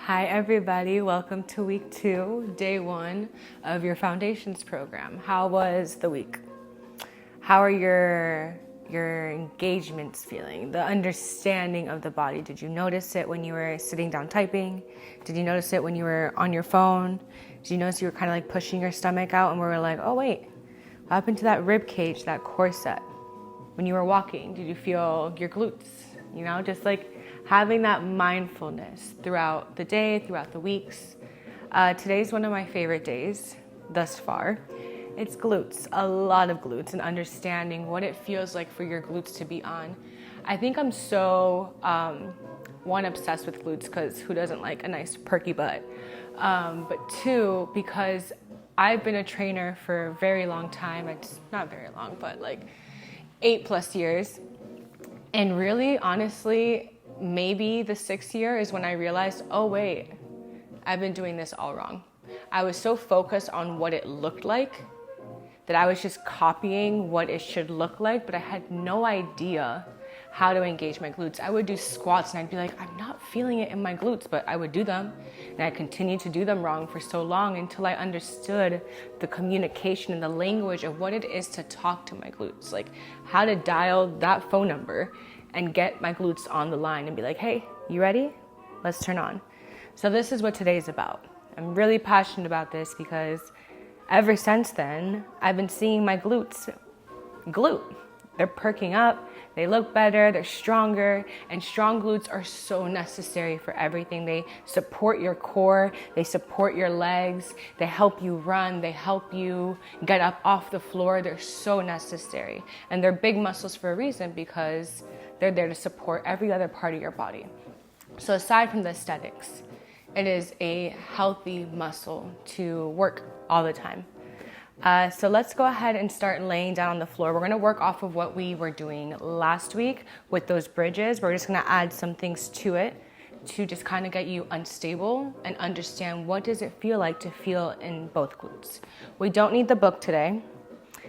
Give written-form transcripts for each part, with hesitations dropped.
Hi everybody, welcome to week 2, day 1 of your foundations program. How was the week? How are your engagements feeling? The understanding of the body. Did you notice it when you were sitting down typing? Did you notice it when you were on your phone? Did you notice you were kind of like pushing your stomach out and we were like, oh wait, what happened to that rib cage, that corset? When you were walking, did you feel your glutes? You know, just like having that mindfulness throughout the day, throughout the weeks. Today's one of my favorite days thus far. It's glutes, a lot of glutes, and understanding what it feels like for your glutes to be on. I think I'm so, obsessed with glutes because who doesn't like a nice perky butt? But 2, because I've been a trainer for a very long time. It's not very long, but like 8+ years. And really, honestly, maybe the 6th year is when I realized, oh wait, I've been doing this all wrong. I was so focused on what it looked like that I was just copying what it should look like, but I had no idea how to engage my glutes. I would do squats and I'd be like, I'm not feeling it in my glutes, but I would do them. And I continued to do them wrong for so long until I understood the communication and the language of what it is to talk to my glutes, like how to dial that phone number and get my glutes on the line and be like, hey, you ready? Let's turn on. So this is what today's about. I'm really passionate about this because ever since then, I've been seeing my glutes glute. They're perking up, they look better, they're stronger, and strong glutes are so necessary for everything. They support your core, they support your legs, they help you run, they help you get up off the floor. They're so necessary. And they're big muscles for a reason because they're there to support every other part of your body. So aside from the aesthetics, it is a healthy muscle to work all the time. So let's go ahead and start laying down on the floor. We're going to work off of what we were doing last week with those bridges. We're just going to add some things to it to just kind of get you unstable and understand what does it feel like to feel in both glutes. We don't need the book today.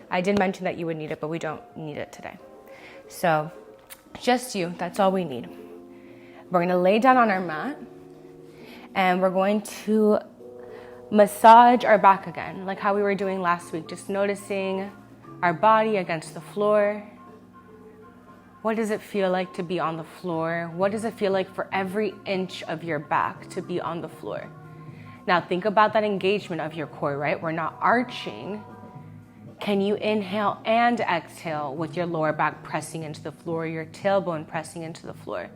I did mention that you would need it, but we don't need it today. So just you, that's all we need. We're going to lay down on our mat and we're going to massage our back again, like how we were doing last week, just noticing our body against the floor. What does it feel like to be on the floor? What does it feel like for every inch of your back to be on the floor? Now think about that engagement of your core, right? We're not arching. Can you inhale and exhale with your lower back pressing into the floor, your tailbone pressing into the floor?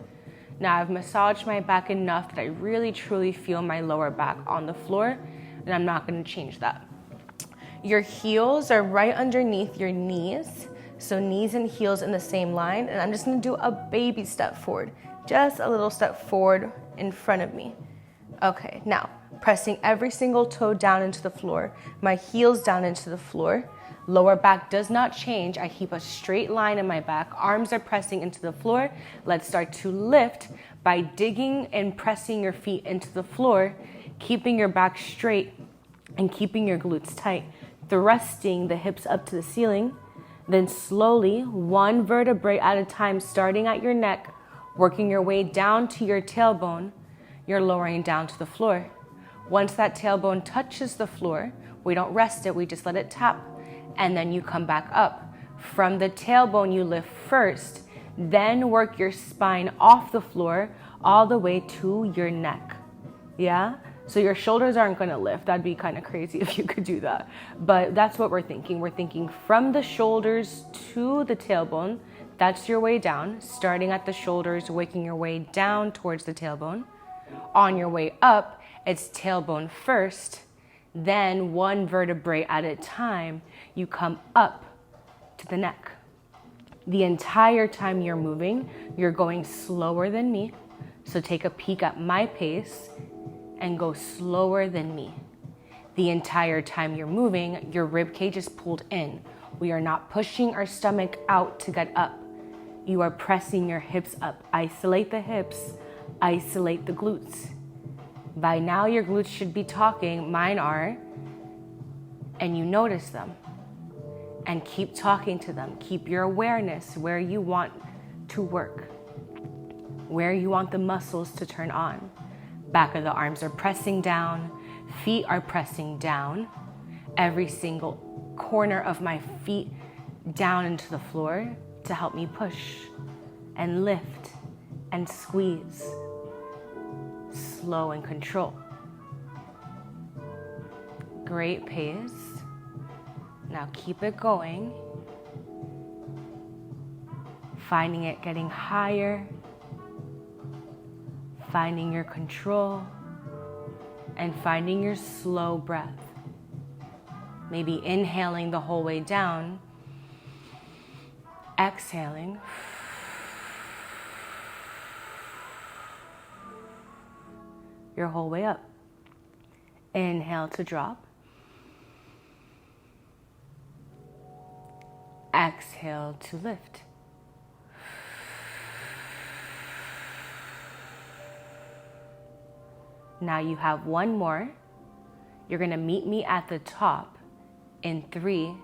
Now I've massaged my back enough that I really truly feel my lower back on the floor, and I'm not going to change that. Your heels are right underneath your knees, so knees and heels in the same line, and I'm just going to do a baby step forward, just a little step forward in front of me. Okay, now pressing every single toe down into the floor, my heels down into the floor. Lower back does not change. I keep a straight line in my back. Arms are pressing into the floor. Let's start to lift by digging and pressing your feet into the floor, keeping your back straight and keeping your glutes tight, thrusting the hips up to the ceiling. Then slowly, one vertebrae at a time, starting at your neck, working your way down to your tailbone, you're lowering down to the floor. Once that tailbone touches the floor, we don't rest it, we just let it tap. And then you come back up. From the tailbone, you lift first, then work your spine off the floor all the way to your neck. Yeah? So your shoulders aren't going to lift. That'd be kind of crazy if you could do that. But that's what we're thinking. We're thinking from the shoulders to the tailbone. That's your way down. Starting at the shoulders, working your way down towards the tailbone. On your way up, it's tailbone first. Then one vertebrae at a time, you come up to the neck. The entire time you're moving, you're going slower than me. So take a peek at my pace and go slower than me. The entire time you're moving, your rib cage is pulled in. We are not pushing our stomach out to get up. You are pressing your hips up. Isolate the hips, isolate the glutes. By now your glutes should be talking, mine are, and you notice them. And keep talking to them. Keep your awareness where you want to work, where you want the muscles to turn on. Back of the arms are pressing down. Feet are pressing down. Every single corner of my feet down into the floor to help me push and lift and squeeze. Slow and control. Great pace. Now keep it going. Finding it getting higher. Finding your control. And finding your slow breath. Maybe inhaling the whole way down. Exhaling. Your whole way up. Inhale to drop. Exhale to lift. Now you have one more. You're going to meet me at the top in 3.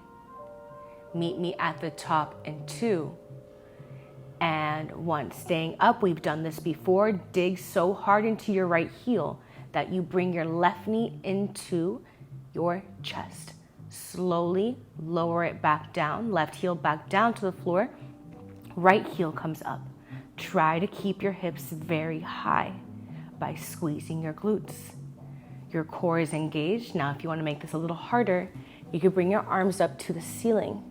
Meet me at the top in 2. And 1. Staying up, we've done this before. Dig so hard into your right heel that you bring your left knee into your chest. Slowly lower it back down. Left heel back down to the floor. Right heel comes up. Try to keep your hips very high by squeezing your glutes. Your core is engaged. Now, if you want to make this a little harder, you could bring your arms up to the ceiling,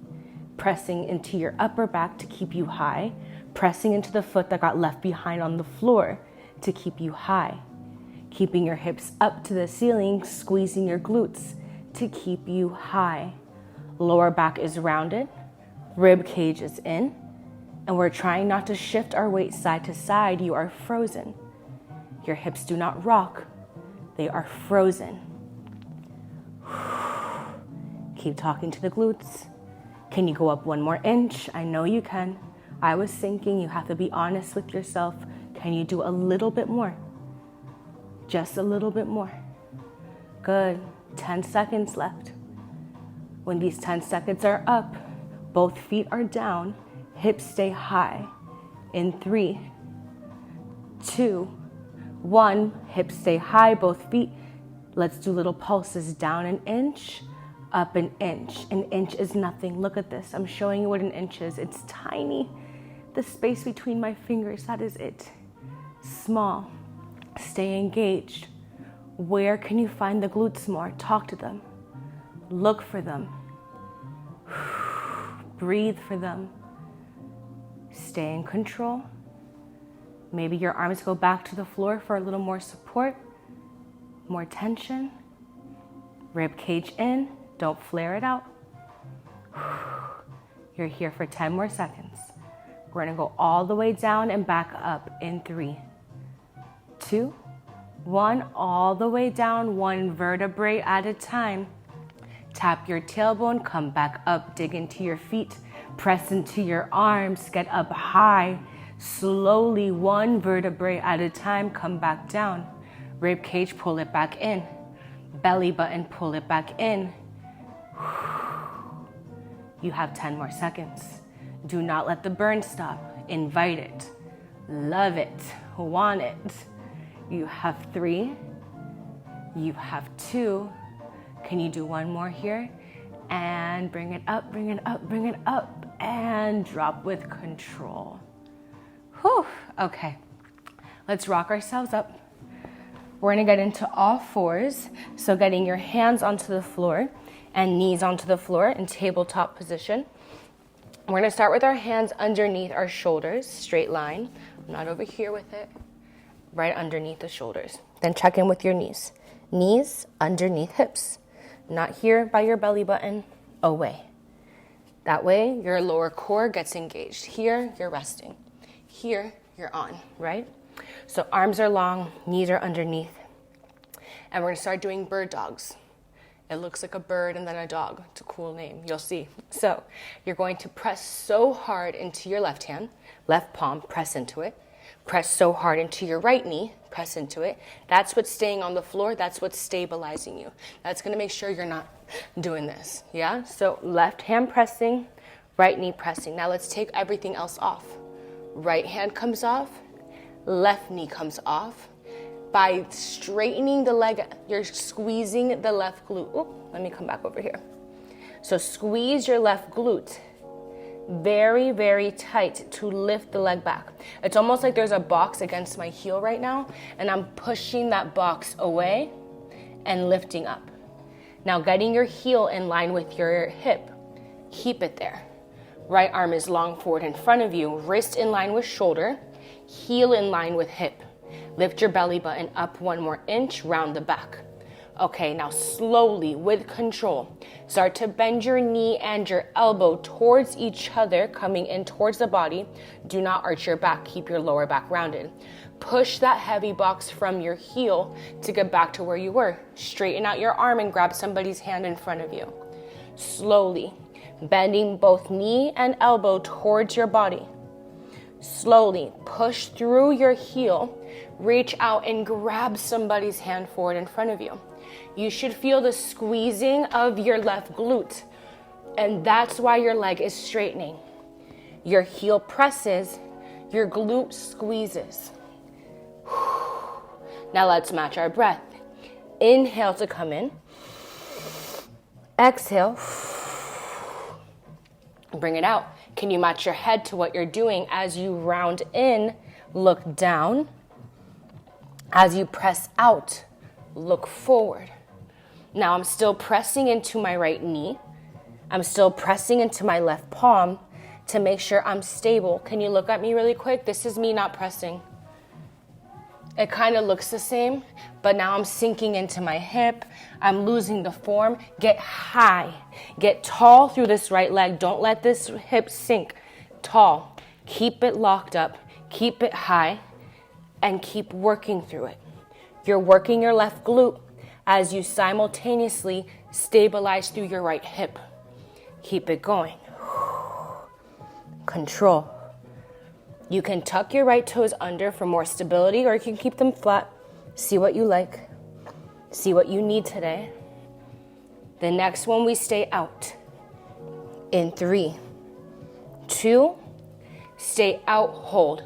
pressing into your upper back to keep you high, pressing into the foot that got left behind on the floor to keep you high, keeping your hips up to the ceiling, squeezing your glutes to keep you high. Lower back is rounded, rib cage is in, and we're trying not to shift our weight side to side. You are frozen. Your hips do not rock. They are frozen. Keep talking to the glutes. Can you go up 1 more inch? I know you can. I was thinking you have to be honest with yourself. Can you do a little bit more? Just a little bit more. Good. 10 seconds left. When these 10 seconds are up, both feet are down, hips stay high. In 3, 2, 1, hips stay high, both feet. Let's do little pulses. Down an inch, up an inch. An inch is nothing. Look at this. I'm showing you what an inch is. It's tiny. The space between my fingers, that is it. Small. Stay engaged. Where can you find the glutes more? Talk to them. Look for them. Breathe for them. Stay in control. Maybe your arms go back to the floor for a little more support, more tension. Rib cage in, don't flare it out. You're here for 10 more seconds. We're gonna go all the way down and back up in 3, 2, 1, all the way down, 1 vertebrae at a time. Tap your tailbone, come back up, dig into your feet, press into your arms, get up high. Slowly, 1 vertebrae at a time, come back down. Rib cage, pull it back in. Belly button, pull it back in. You have 10 more seconds. Do not let the burn stop. Invite it. Love it. Want it. You have 3. You have 2. Can you do 1 more here? And bring it up, bring it up, bring it up. And drop with control. Whew. Okay, let's rock ourselves up. We're gonna get into all 4s. So getting your hands onto the floor and knees onto the floor in tabletop position. We're gonna start with our hands underneath our shoulders, straight line. I'm not over here with it, right underneath the shoulders. Then check in with your knees. Knees underneath hips, not here by your belly button, away. That way your lower core gets engaged. Here, you're resting. Here, you're on, right? So arms are long, knees are underneath. And we're gonna start doing bird dogs. It looks like a bird and then a dog. It's a cool name, you'll see. So you're going to press so hard into your left hand, left palm, press into it. Press so hard into your right knee, press into it. That's what's staying on the floor, that's what's stabilizing you. That's gonna make sure you're not doing this, yeah? So left hand pressing, right knee pressing. Now let's take everything else off. Right hand comes off, left knee comes off, By straightening the leg, you're squeezing the left glute. Oop, let me come back over here. So squeeze your left glute very, very tight to lift the leg back. It's almost like there's a box against my heel right now, and I'm pushing that box away and lifting up. Now getting your heel in line with your hip. Keep it there. Right arm is long forward in front of you, wrist in line with shoulder, heel in line with hip. Lift your belly button up 1 more inch, round the back. Okay, now slowly, with control, start to bend your knee and your elbow towards each other, coming in towards the body. Do not arch your back, keep your lower back rounded. Push that heavy box from your heel to get back to where you were. Straighten out your arm and grab somebody's hand in front of you. Slowly, bending both knee and elbow towards your body. Slowly, push through your heel, reach out and grab somebody's hand forward in front of you. You should feel the squeezing of your left glute, and that's why your leg is straightening. Your heel presses, your glute squeezes. Now let's match our breath. Inhale to come in. Exhale. Bring it out. Can you match your head to what you're doing as you round in, look down. As you press out, look forward. Now I'm still pressing into my right knee. I'm still pressing into my left palm to make sure I'm stable. Can you look at me really quick? This is me not pressing. It kind of looks the same, but now I'm sinking into my hip. I'm losing the form. Get high. Get tall through this right leg. Don't let this hip sink. Tall. Keep it locked up. Keep it high. And keep working through it. You're working your left glute as you simultaneously stabilize through your right hip. Keep it going. Control. You can tuck your right toes under for more stability, or you can keep them flat. See what you like. See what you need today. The next one, we stay out. In 3, 2, stay out, hold.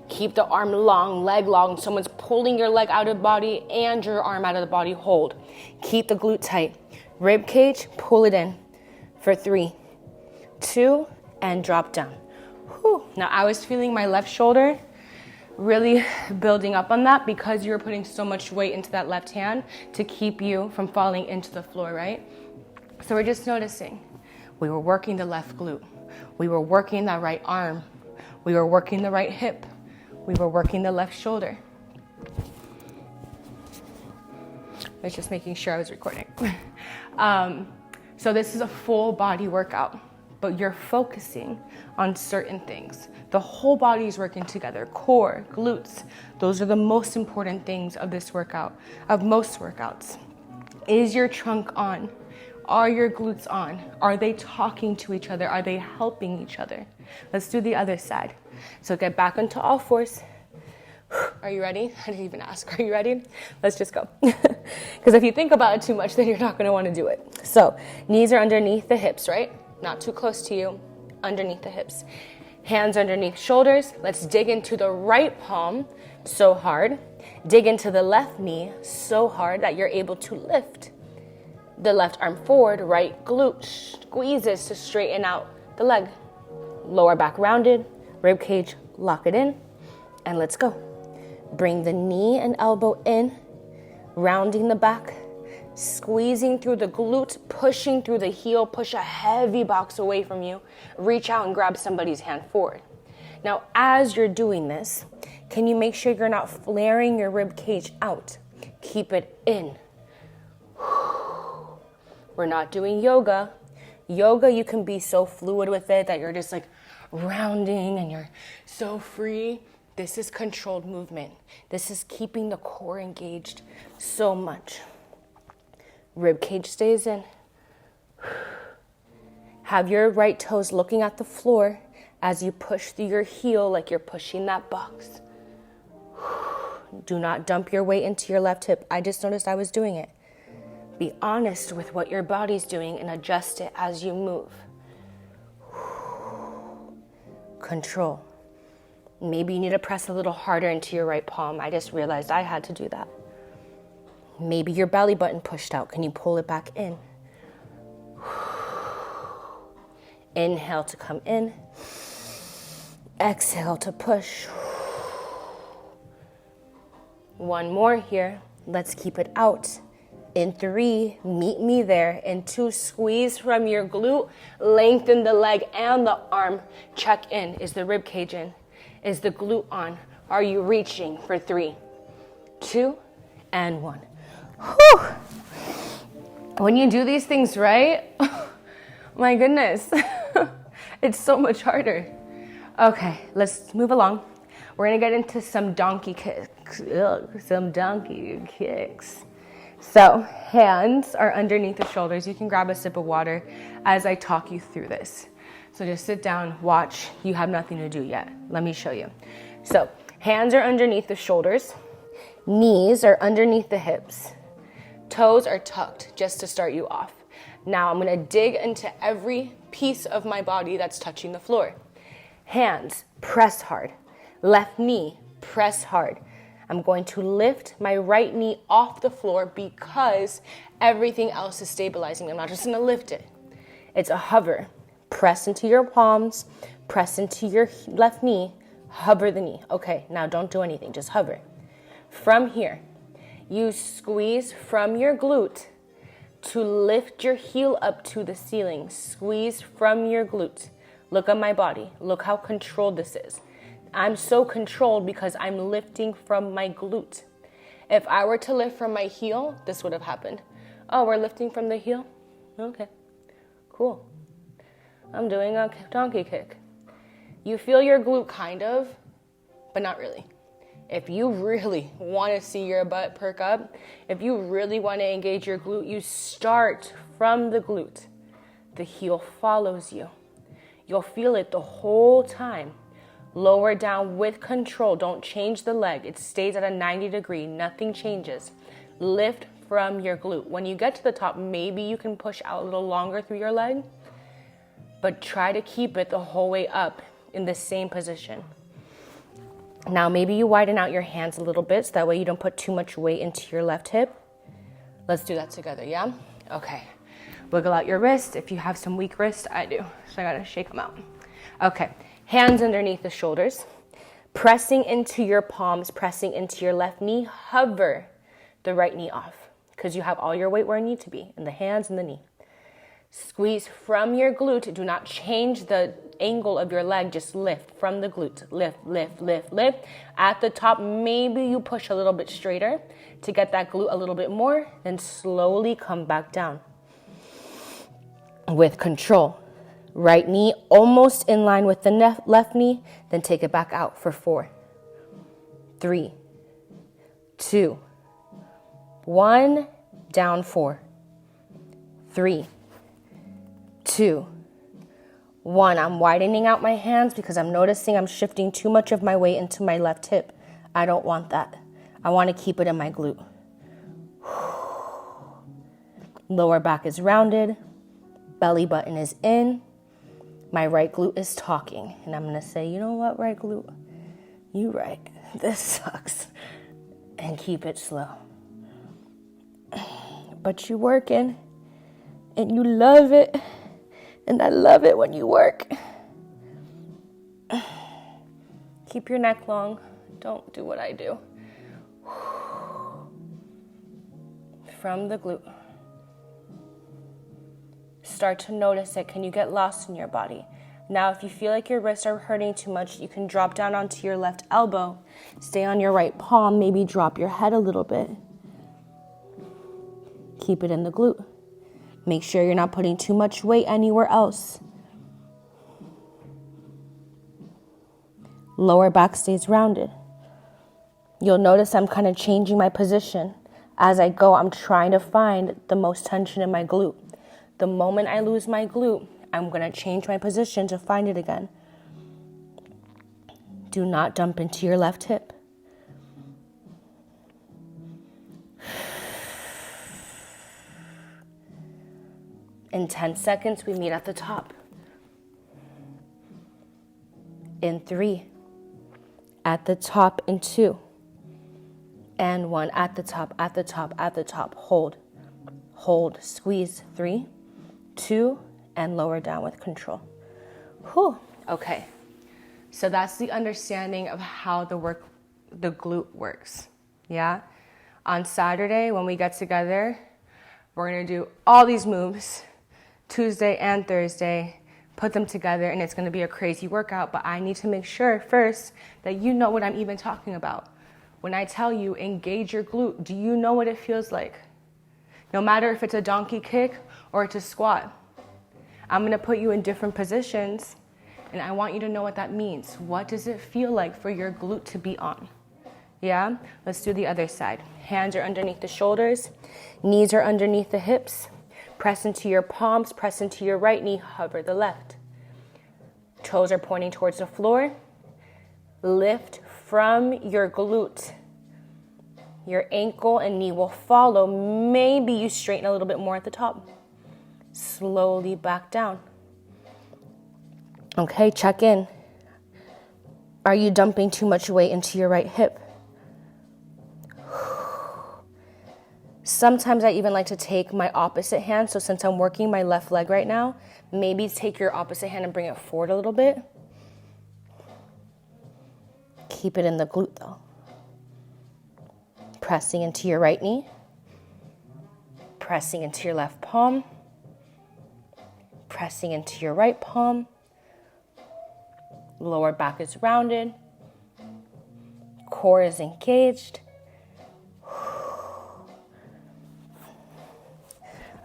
Keep the arm long, leg long. Someone's pulling your leg out of the body and your arm out of the body, hold. Keep the glute tight. Rib cage, pull it in for 3, 2, and drop down. Whew. Now I was feeling my left shoulder really building up on that because you were putting so much weight into that left hand to keep you from falling into the floor, right? So we're just noticing. We were working the left glute. We were working that right arm. We were working the right hip. We were working the left shoulder. I was just making sure I was recording. So this is a full body workout, but you're focusing on certain things. The whole body is working together. Core, glutes, those are the most important things of this workout, of most workouts. Is your trunk on? Are your glutes on? Are they talking to each other? Are they helping each other? Let's do the other side. So get back onto all fours. Are you ready? I didn't even ask. Are you ready? Let's just go. Because if you think about it too much, then you're not going to want to do it. So knees are underneath the hips, right? Not too close to you, underneath the hips. Hands underneath shoulders. Let's dig into the right palm so hard. Dig into the left knee so hard that you're able to lift the left arm forward. Right glute squeezes to straighten out the leg. Lower back rounded. Rib cage, lock it in. And let's go. Bring the knee and elbow in. Rounding the back. Squeezing through the glute, pushing through the heel, push a heavy box away from you. Reach out and grab somebody's hand forward. Now, as you're doing this, can you make sure you're not flaring your rib cage out? Keep it in. We're not doing yoga. Yoga, you can be so fluid with it that you're just like rounding and you're so free. This is controlled movement. This is keeping the core engaged so much. Rib cage stays in. Have your right toes looking at the floor as you push through your heel like you're pushing that box. Do not dump your weight into your left hip. I just noticed I was doing it. Be honest with what your body's doing and adjust it as you move. Control. Maybe you need to press a little harder into your right palm. I just realized I had to do that. Maybe your belly button pushed out. Can you pull it back in? Inhale to come in. Exhale to push. One more here. Let's keep it out. In 3, meet me there. In 2, squeeze from your glute. Lengthen the leg and the arm. Check in. Is the rib cage in? Is the glute on? Are you reaching for 3, 2, and 1. Whew. When you do these things right, my goodness, it's so much harder. Okay, let's move along. We're gonna get into some donkey kicks. So hands are underneath the shoulders. You can grab a sip of water as I talk you through this. So just sit down, watch. You have nothing to do yet. Let me show you. So hands are underneath the shoulders. Knees are underneath the hips. Toes are tucked just to start you off. Now I'm gonna dig into every piece of my body that's touching the floor. Hands, press hard. Left knee, press hard. I'm going to lift my right knee off the floor because everything else is stabilizing. I'm not just gonna lift it. It's a hover. Press into your palms, press into your left knee, hover the knee. Okay, now don't do anything, just hover. From here, you squeeze from your glute to lift your heel up to the ceiling. Squeeze from your glute. Look at my body. Look how controlled this is. I'm so controlled because I'm lifting from my glute. If I were to lift from my heel, this would have happened. Oh, we're lifting from the heel? Okay, cool. I'm doing a donkey kick. You feel your glute kind of, but not really. If you really want to see your butt perk up, if you really want to engage your glute, you start from the glute. The heel follows you. You'll feel it the whole time. Lower down with control. Don't change the leg. It stays at a 90 degree. Nothing changes. Lift from your glute. When you get to the top, maybe you can push out a little longer through your leg, but try to keep it the whole way up in the same position. Now, maybe you widen out your hands a little bit so that way you don't put too much weight into your left hip. Let's do that together, yeah? Okay. Wiggle out your wrist. If you have some weak wrist, I do. So I gotta shake them out. Okay. Hands underneath the shoulders. Pressing into your palms, pressing into your left knee. Hover the right knee off because you have all your weight where it needs to be, in the hands and the knee. Squeeze from your glute. Do not change the angle of your leg. Just lift from the glute. Lift, lift, lift, lift. At the top, maybe you push a little bit straighter to get that glute a little bit more. Then slowly come back down. With control. Right knee almost in line with the left knee. Then take it back out for 4, 3, 2, 1. Down 4, 3, 2, 1. I'm widening out my hands because I'm noticing I'm shifting too much of my weight into my left hip. I don't want that. I want to keep it in my glute. Lower back is rounded. Belly button is in. My right glute is talking. And I'm going to say, you know what, right glute? You right. This sucks. And keep it slow. But you working. And you love it. And I love it when you work. Keep your neck long. Don't do what I do. From the glute. Start to notice it. Can you get lost in your body? Now, if you feel like your wrists are hurting too much, you can drop down onto your left elbow. Stay on your right palm. Maybe drop your head a little bit. Keep it in the glute. Make sure you're not putting too much weight anywhere else. Lower back stays rounded. You'll notice I'm kind of changing my position. As I go, I'm trying to find the most tension in my glute. The moment I lose my glute, I'm going to change my position to find it again. Do not dump into your left hip. In 10 seconds, we meet at the top. In 3, at the top in 2. And 1 at the top, at the top, at the top. Hold, hold, squeeze. 3, 2, and lower down with control. Whew. Okay. So that's the understanding of how the glute works. Yeah. On Saturday, when we get together, we're going to do all these moves, Tuesday and Thursday, put them together, and it's going to be a crazy workout. But I need to make sure first that you know what I'm even talking about. When I tell you, engage your glute, do you know what it feels like? No matter if it's a donkey kick or it's a squat, I'm going to put you in different positions, and I want you to know what that means. What does it feel like for your glute to be on? Yeah? Let's do the other side. Hands are underneath the shoulders. Knees are underneath the hips. Press into your palms. Press into your right knee. Hover the left. Toes are pointing towards the floor. Lift from your glute. Your ankle and knee will follow. Maybe you straighten a little bit more at the top. Slowly back down. Okay, check in. Are you dumping too much weight into your right hip? Sometimes I even like to take my opposite hand. So since I'm working my left leg right now, maybe take your opposite hand and bring it forward a little bit. Keep it in the glute though. Pressing into your right knee. Pressing into your left palm. Pressing into your right palm. Lower back is rounded. Core is engaged.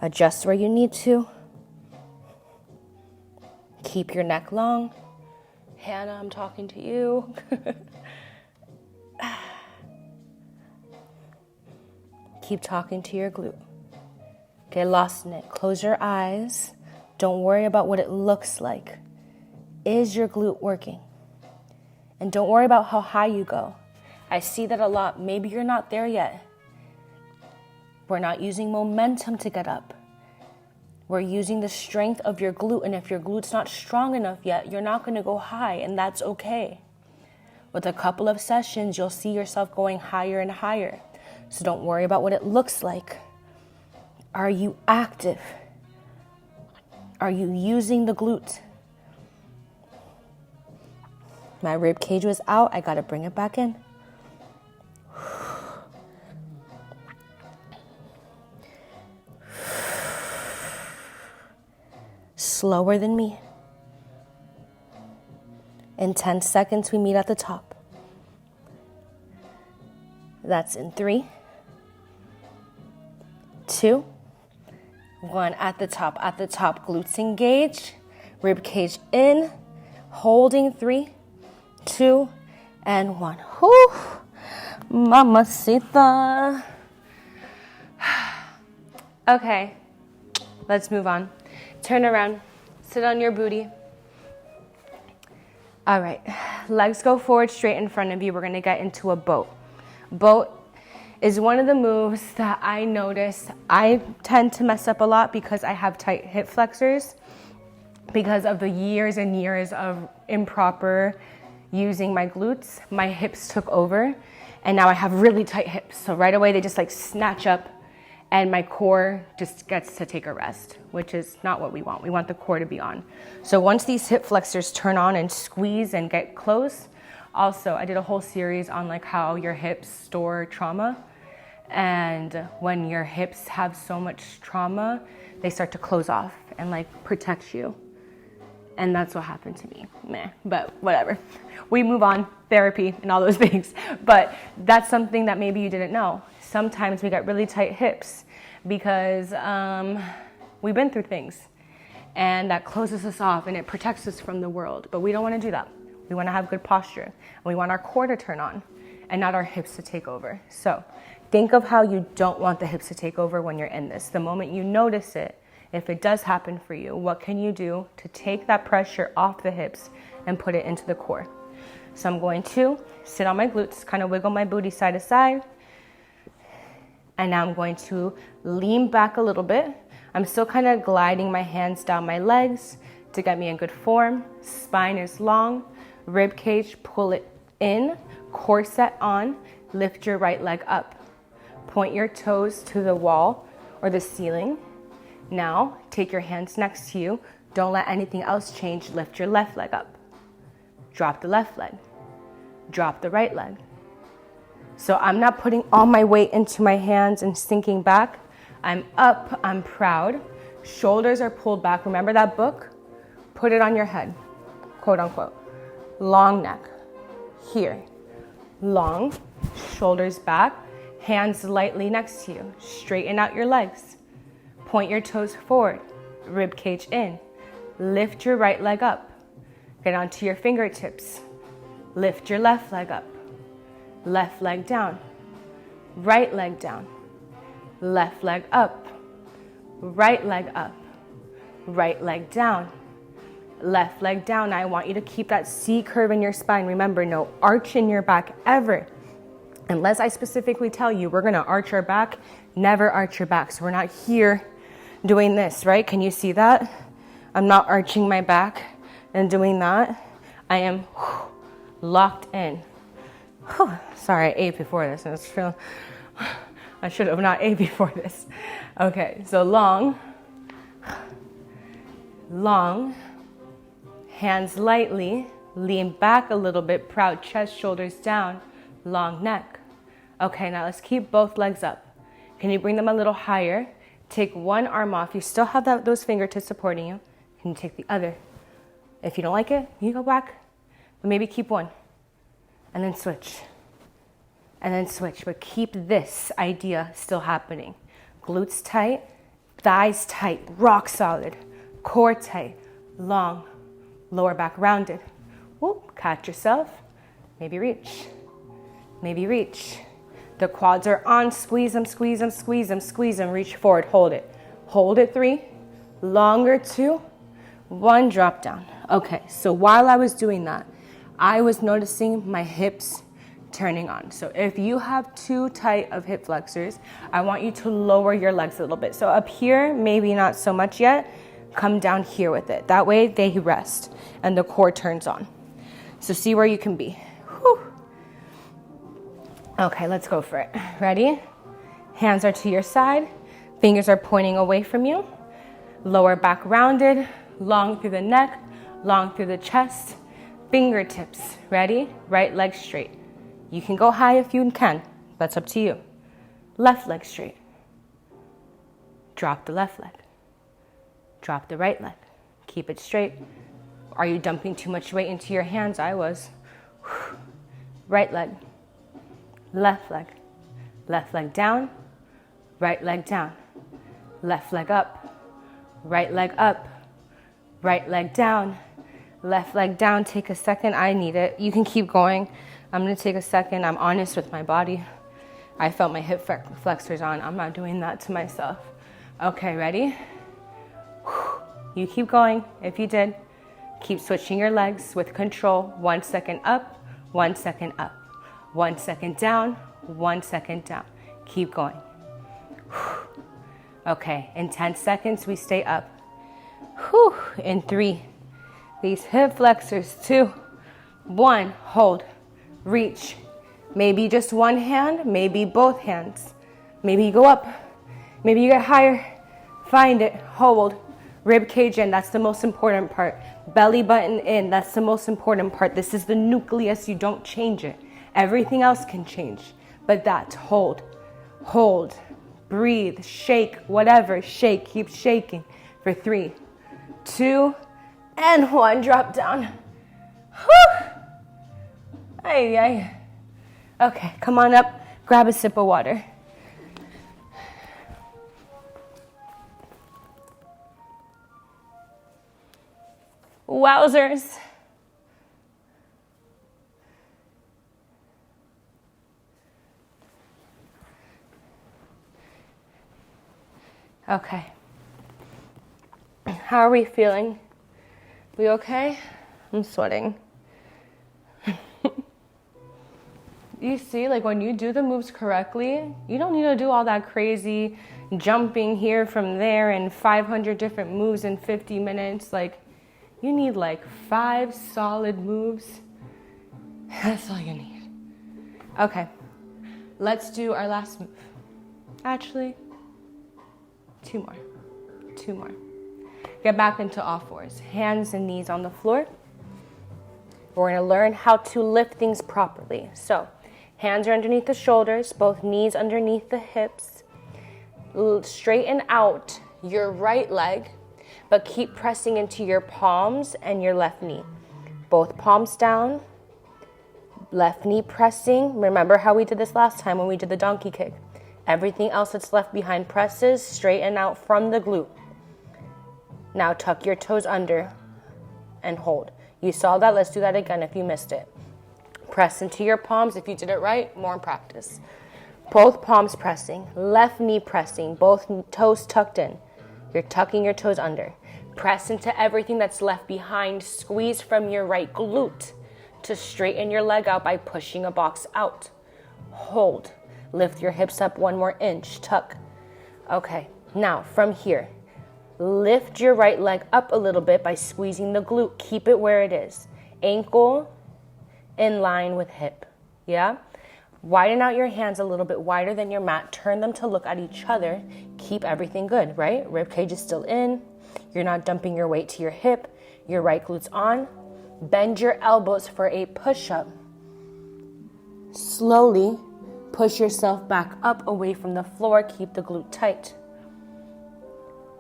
Adjust where you need to. Keep your neck long. Hannah, I'm talking to you. Keep talking to your glute. Get lost in it. Close your eyes. Don't worry about what it looks like. Is your glute working? And don't worry about how high you go. I see that a lot. Maybe you're not there yet. We're not using momentum to get up. We're using the strength of your glute. And if your glute's not strong enough yet, you're not going to go high, and that's okay. With a couple of sessions, you'll see yourself going higher and higher. So don't worry about what it looks like. Are you active? Are you using the glute? My rib cage was out. I got to bring it back in. Slower than me. In 10 seconds, we meet at the top. That's in 3, 2, 1. At the top, glutes engaged, rib cage in, holding 3, 2, and 1. Whew. Mamacita. Okay, let's move on. Turn around, sit on your booty. All right, legs go forward straight in front of you. We're gonna get into a boat. Boat is one of the moves that I notice I tend to mess up a lot because I have tight hip flexors because of the years and years of improper using my glutes. My hips took over and now I have really tight hips. So right away they just like snatch up and my core just gets to take a rest, which is not what we want. We want the core to be on. So once these hip flexors turn on and squeeze and get close, also I did a whole series on like how your hips store trauma. And when your hips have so much trauma, they start to close off and like protect you. And that's what happened to me. Meh, but whatever. We move on, therapy and all those things. But that's something that maybe you didn't know. Sometimes we got really tight hips because we've been through things. And that closes us off and it protects us from the world. But we don't want to do that. We want to have good posture. And we want our core to turn on and not our hips to take over. So think of how you don't want the hips to take over when you're in this. The moment you notice it, if it does happen for you, what can you do to take that pressure off the hips and put it into the core? So I'm going to sit on my glutes, kind of wiggle my booty side to side. And now I'm going to lean back a little bit. I'm still kind of gliding my hands down my legs to get me in good form. Spine is long, rib cage, pull it in, corset on, lift your right leg up. Point your toes to the wall or the ceiling. Now, take your hands next to you. Don't let anything else change. Lift your left leg up. Drop the left leg. Drop the right leg. So I'm not putting all my weight into my hands and sinking back. I'm up, I'm proud. Shoulders are pulled back. Remember that book? Put it on your head, quote unquote. Long neck, here. Long, shoulders back, hands lightly next to you. Straighten out your legs. Point your toes forward, rib cage in. Lift your right leg up. Get onto your fingertips. Lift your left leg up. Left leg down. Right leg down. Left leg up. Right leg up. Right leg down. Left leg down. I want you to keep that C curve in your spine. Remember, no arch in your back ever. Unless I specifically tell you we're gonna arch our back, never arch your back. So we're not here doing this, right? Can you see that? I'm not arching my back and doing that. I am locked in. Sorry, I ate before this. And it's real. I should have not ate before this. Okay, so long, hands lightly, lean back a little bit, proud chest, shoulders down, long neck. Okay, now let's keep both legs up. Can you bring them a little higher? Take one arm off. You still have those fingertips supporting you. Can you take the other? If you don't like it, you go back, but maybe keep one. And then switch. And then switch, but keep this idea still happening. Glutes tight, thighs tight, rock solid, core tight, long, lower back rounded. Whoop, catch yourself. Maybe reach. Maybe reach. The quads are on, squeeze them, squeeze them, squeeze them, squeeze them, reach forward, hold it. Hold it 3, longer 2, 1, drop down. Okay, so while I was doing that, I was noticing my hips turning on. So if you have too tight of hip flexors, I want you to lower your legs a little bit. So up here, maybe not so much yet, come down here with it. That way they rest and the core turns on. So see where you can be. Whew. Okay, let's go for it. Ready? Hands are to your side. Fingers are pointing away from you. Lower back rounded, long through the neck, long through the chest. Fingertips, ready? Right leg straight. You can go high if you can. That's up to you. Left leg straight. Drop the left leg. Drop the right leg. Keep it straight. Are you dumping too much weight into your hands? I was. Right leg. Left leg. Left leg down. Right leg down. Left leg up. Right leg up. Right leg down. Left leg down. Take a second. I need it. You can keep going. I'm going to take a second. I'm honest with my body. I felt my hip flexors on. I'm not doing that to myself. Okay, ready? You keep going. If you did, keep switching your legs with control. 1 second up, 1 second up. 1 second down, 1 second down. Keep going. Okay, in 10 seconds, we stay up. In 3. These hip flexors, 2, 1, hold, reach. Maybe just one hand, maybe both hands. Maybe you go up, maybe you get higher. Find it, hold, rib cage in, that's the most important part. Belly button in, that's the most important part. This is the nucleus, you don't change it. Everything else can change, but that's hold, breathe, shake, whatever, shake, keep shaking for 3, 2, and 1, drop down. Whew. Ay, ay. Okay, come on up, grab a sip of water. Wowzers. Okay. How are we feeling? We okay? I'm sweating. You see, like when you do the moves correctly, you don't need to do all that crazy jumping here from there and 500 different moves in 50 minutes. Like, you need like 5 solid moves That's all you need. Okay, let's do our last move. Actually, two more. Get back into all fours, hands and knees on the floor. We're gonna learn how to lift things properly. So, hands are underneath the shoulders, both knees underneath the hips. Straighten out your right leg, but keep pressing into your palms and your left knee. Both palms down, left knee pressing. Remember how we did this last time when we did the donkey kick. Everything else that's left behind presses, straighten out from the glute. Now tuck your toes under and hold. You saw that, let's do that again if you missed it. Press into your palms. If you did it right, more practice. Both palms pressing, left knee pressing, both toes tucked in. You're tucking your toes under. Press into everything that's left behind. Squeeze from your right glute to straighten your leg out by pushing a box out. Hold. Lift your hips up 1 more inch. Tuck. Okay, now from here, lift your right leg up a little bit by squeezing the glute. Keep it where it is. Ankle in line with hip. Yeah? Widen out your hands a little bit wider than your mat. Turn them to look at each other. Keep everything good, right? Rib cage is still in. You're not dumping your weight to your hip. Your right glute's on. Bend your elbows for a push-up. Slowly push yourself back up away from the floor. Keep the glute tight.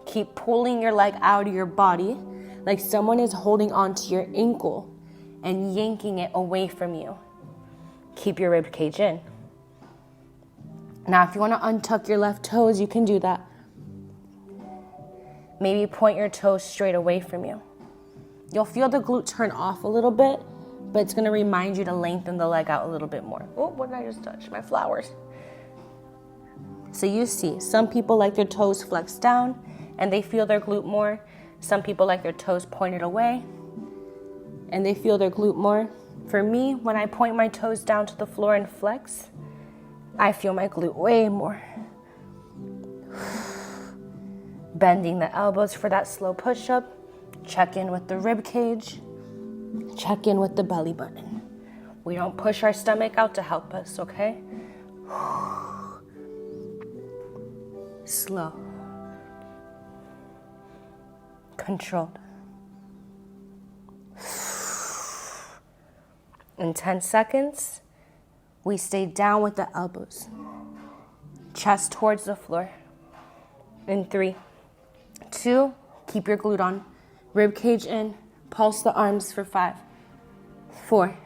Keep pulling your leg out of your body like someone is holding onto your ankle and yanking it away from you. Keep your rib cage in. Now, if you want to untuck your left toes, you can do that. Maybe point your toes straight away from you. You'll feel the glute turn off a little bit, but it's going to remind you to lengthen the leg out a little bit more. Oh, what did I just touch? My flowers. So you see, some people like their toes flexed down and they feel their glute more. Some people like their toes pointed away and they feel their glute more. For me, when I point my toes down to the floor and flex, I feel my glute way more. Bending the elbows for that slow push-up. Check in with the rib cage. Check in with the belly button. We don't push our stomach out to help us, okay? Slow. Controlled. In 10 seconds, we stay down with the elbows. Chest towards the floor. In 3, 2, keep your glute on. Rib cage in. Pulse the arms for 5, 4,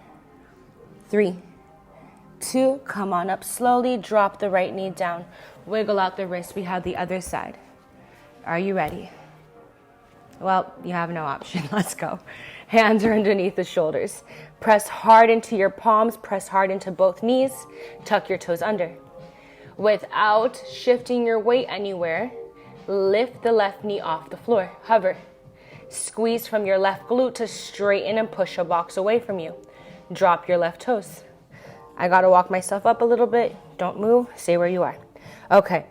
3, 2. Come on up slowly. Drop the right knee down. Wiggle out the wrist. We have the other side. Are you ready? Well, you have no option. Let's go. Hands are underneath the shoulders. Press hard into your palms. Press hard into both knees. Tuck your toes under. Without shifting your weight anywhere, lift the left knee off the floor. Hover. Squeeze from your left glute to straighten and push a box away from you. Drop your left toes. I gotta walk myself up a little bit. Don't move. Stay where you are. Okay.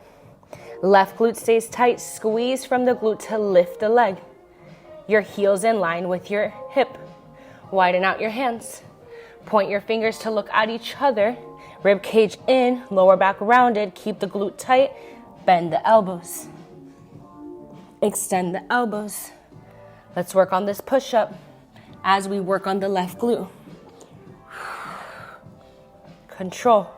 Left glute stays tight. Squeeze from the glute to lift the leg. Your heels in line with your hip. Widen out your hands. Point your fingers to look at each other. Rib cage in, lower back rounded. Keep the glute tight. Bend the elbows. Extend the elbows. Let's work on this push-up as we work on the left glute. Control.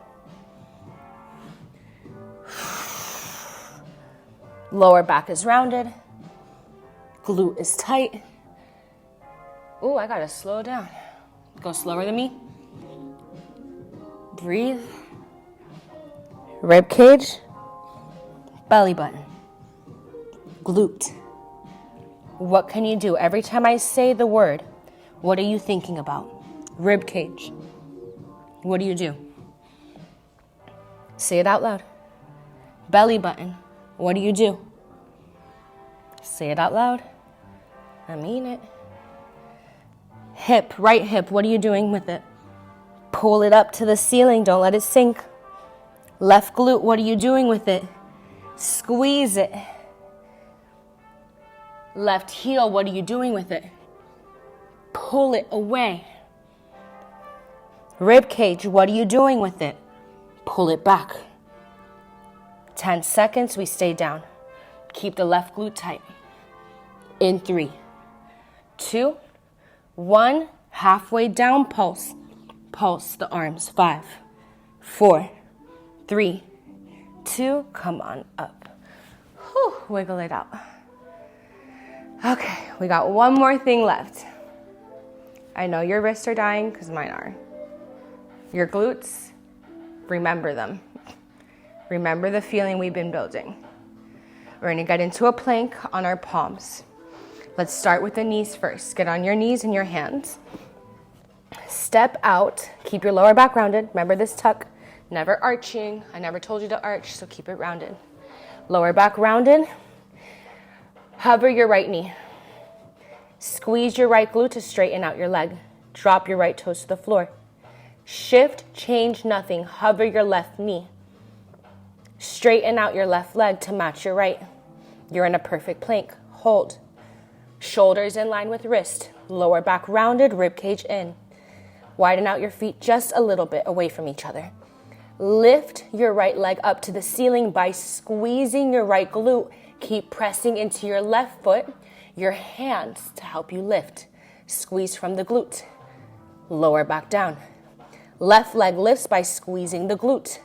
Lower back is rounded. Glute is tight. Ooh, I gotta slow down. Go slower than me. Breathe. Rib cage. Belly button. Glute. What can you do? Every time I say the word, what are you thinking about? Rib cage. What do you do? Say it out loud. Belly button. What do you do? Say it out loud. I mean it. Hip, right hip. What are you doing with it? Pull it up to the ceiling. Don't let it sink. Left glute. What are you doing with it? Squeeze it. Left heel, what are you doing with it? Pull it away. Rib cage, what are you doing with it? Pull it back. 10 seconds, we stay down. Keep the left glute tight. In 3, 2, 1. Halfway down, pulse. Pulse the arms. 5, 4, 3, 2. Come on up. Whew, wiggle it out. Okay, we got one more thing left. I know your wrists are dying because mine are. Your glutes, remember them. Remember the feeling we've been building. We're gonna get into a plank on our palms. Let's start with the knees first. Get on your knees and your hands. Step out, keep your lower back rounded. Remember this tuck, never arching. I never told you to arch, so keep it rounded. Lower back rounded. Hover your right knee. Squeeze your right glute to straighten out your leg. Drop your right toes to the floor. Shift, change nothing. Hover your left knee. Straighten out your left leg to match your right. You're in a perfect plank. Hold. Shoulders in line with wrist. Lower back rounded, rib cage in. Widen out your feet just a little bit away from each other. Lift your right leg up to the ceiling by squeezing your right glute. Keep pressing into your left foot, your hands to help you lift. Squeeze from the glute. Lower back down. Left leg lifts by squeezing the glute.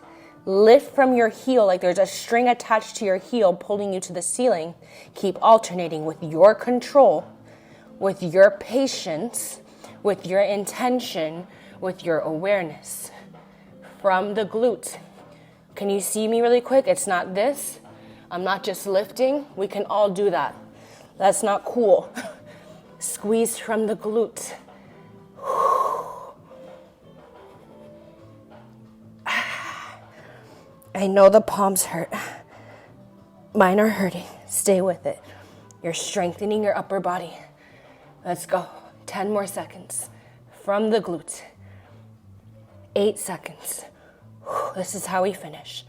Lift from your heel like there's a string attached to your heel pulling you to the ceiling. Keep alternating with your control, with your patience, with your intention, with your awareness. From the glute. Can you see me really quick? It's not this. I'm not just lifting. We can all do that. That's not cool. Squeeze from the glute. I know the palms hurt. Mine are hurting. Stay with it. You're strengthening your upper body. Let's go. 10 more seconds. From the glute. 8 seconds. This is how we finish.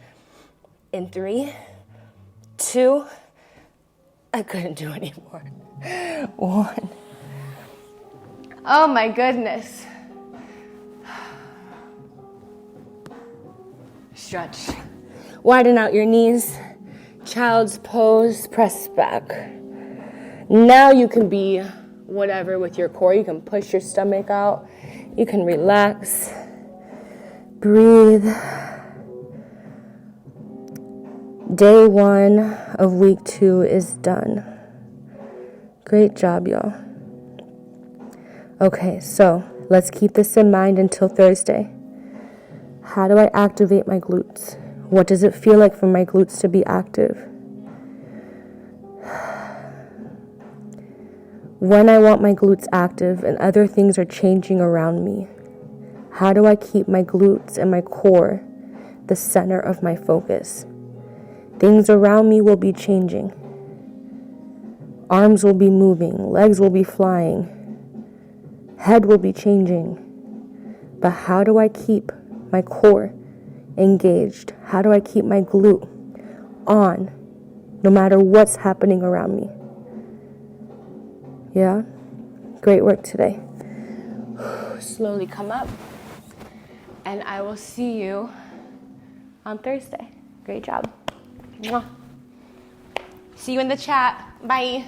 In 3, 2, I couldn't do anymore. 1. Oh my goodness. Stretch. Widen out your knees. Child's pose, press back. Now you can be whatever with your core. You can push your stomach out. You can relax. Breathe. Day 1 of week 2 is done. Great job, y'all. Okay, so let's keep this in mind until Thursday. How do I activate my glutes? What does it feel like for my glutes to be active? When I want my glutes active and other things are changing around me, how do I keep my glutes and my core the center of my focus? Things around me will be changing. Arms will be moving, legs will be flying, head will be changing. But how do I keep my core engaged? How do I keep my glute on no matter what's happening around me? Yeah? Great work today. Slowly come up, and I will see you on Thursday. Great job. Mwah. See you in the chat. Bye.